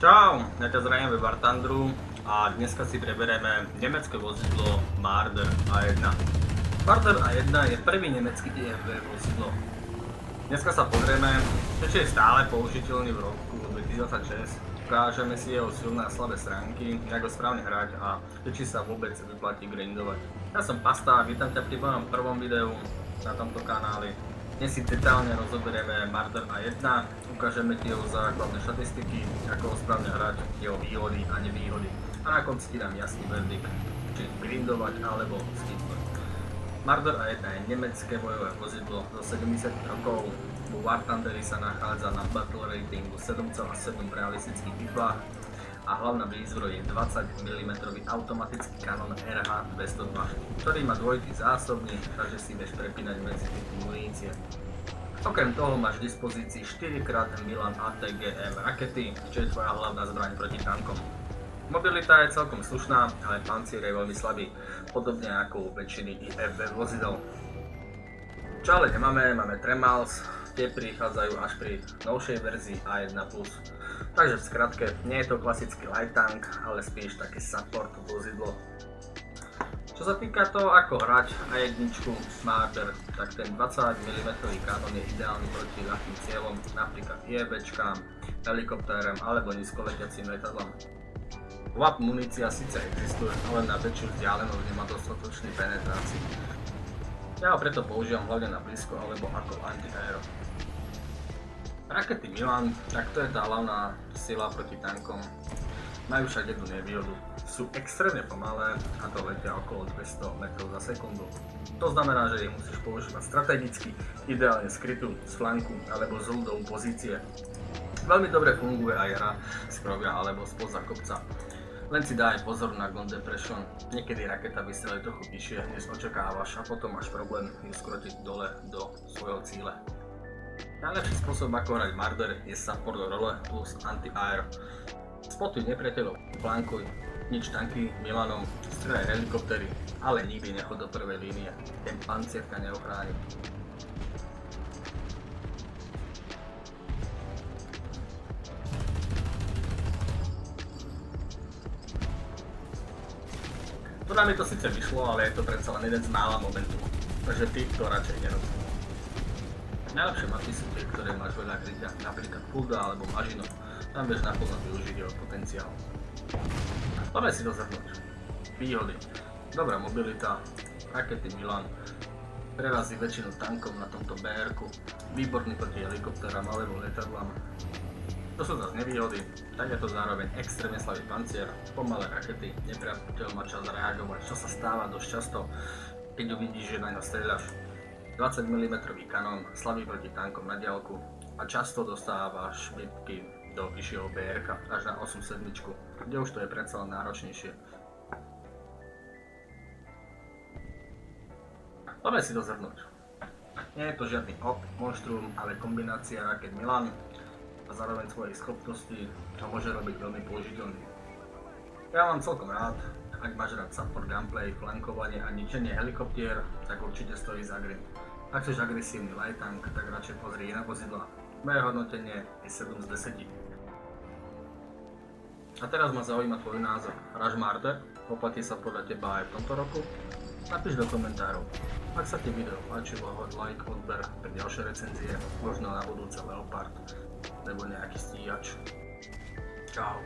Čau, ja ťa zdravím ve Bartandru a dneska si preberieme nemecké vozidlo Marder A1. Marder A1 je prvý nemecký IFV vozidlo. Dneska sa pozrieme, či je stále použiteľný v roku 2026, ukážeme si jeho silné a slabé stránky, ako správne hrať a či sa vôbec vyplatí grindovať. Ja som Pasta, vítam ťa pri mojom prvom videu na tomto kanáli. Dnes si detálne rozoberieme Marder A1, ukážeme ti jeho základné štatistiky, ako ho správne hrať, jeho výhody a nevýhody. A na konci ti dám jasný verdikt, či grindovať alebo skipnúť. Marder A1 je nemecké bojové vozidlo zo 70 rokov. Vo War Thunderi sa nachádza na battle ratingu 7,7 v realistických bitvách a hlavná výzbroj je 20 mm automatický kanon RH-202, ktorý má dvojitý zásobník, takže si vieš prepínať medzi typy munície. Okrem toho máš v dispozícii 4x Milan ATGM rakety, čo je tvoja hlavná zbraň proti tankom. Mobilita je celkom slušná, ale pancier je veľmi slabý, podobne ako u väčšiny IFV vozidel. Čo ale nemáme, máme Tremals, tie prichádzajú až pri novšej verzii A1+. Takže v skratke, nie je to klasický light tank, ale spíš také support vozidlo. Čo sa týka toho, ako hrať A1 Marder, tak ten 20 mm kanon je ideálny proti ľahkým cieľom, napríklad IEBčkám, helikoptérom alebo nízkoletiacim letadlom. WAP munícia síce existuje, ale na väčšiu vzdialenosť nemá dostatočný penetráciu. Ja ho preto používam hlavne na blízko alebo ako anti-aero. Rakety Milan, tak to je tá hlavná sila proti tankom. Majú však jednu nevýhodu. Sú extrémne pomalé a to letia okolo 200 metrov za sekundu. To znamená, že ich musíš používať strategicky, ideálne skrytú, z flanku alebo z ľudovú pozície. Veľmi dobre funguje aj hra z krovia alebo spoza kopca. Len si daj pozor na gun depression, niekedy raketa vystrelí trochu vyššie, než očakávaš a potom máš problém ju skrotiť dole do svojho cíle. Najlepší spôsob ako hrať Marder je support role plus anti-air. Spotuj nepriateľov, flankuj, nič tanky Milanom, strieľaj helikoptery, ale nikdy nechod do prvej línie, ten pancier ťa neochráni. Tu nám to síce vyšlo, ale je to predsa len jeden z mála momentov, takže ty to radšej nerob. Najlepšie mapy sú tie, ktoré máš veľa krytia, napríklad Fulda alebo Mažino, tam vieš naplno využiť jeho potenciál. Poďme si to zhrnúť. Výhody. Dobrá mobilita, rakety Milan, prerazí väčšinu tankov na tomto BR-ku, výborný proti helikoptéram alebo letadlám. To sú zase nevýhody, tak je to zároveň extrémne slabý pancier, pomalé rakety, nepriateľ má čas reagovať, čo sa stáva dosť často, keď uvidíš, že na ňo streľaš. 20 mm kanón, slabý proti tankom na diaľku a často dostávaš bitky do vyššieho BR-ka až na 8.7, kde už to je predsa len náročnejšie. Poďme si to zhrnúť. Nie je to žiadny monštrum, ale kombinácia raket Milan a zároveň svojej schopnosti, čo môže robiť veľmi použiteľný. Ja mám celkom rád, ak máš rád support gameplay, flankovanie a ničenie helikoptier, tak určite stojí za grind. Ak chceš agresívny light tank, tak radšej pozri iné vozidlá. Moje hodnotenie je 7 z 10. A teraz ma zaujíma tvoj názor. Hráš Marder? Oplatí sa podľa teba aj v tomto roku? Napíš do komentárov. Ak sa ti video páčilo, hoď like, odber pre ďalšie recenzie, možno na budúce Leopard, nebo nejaký stíhač. Čau.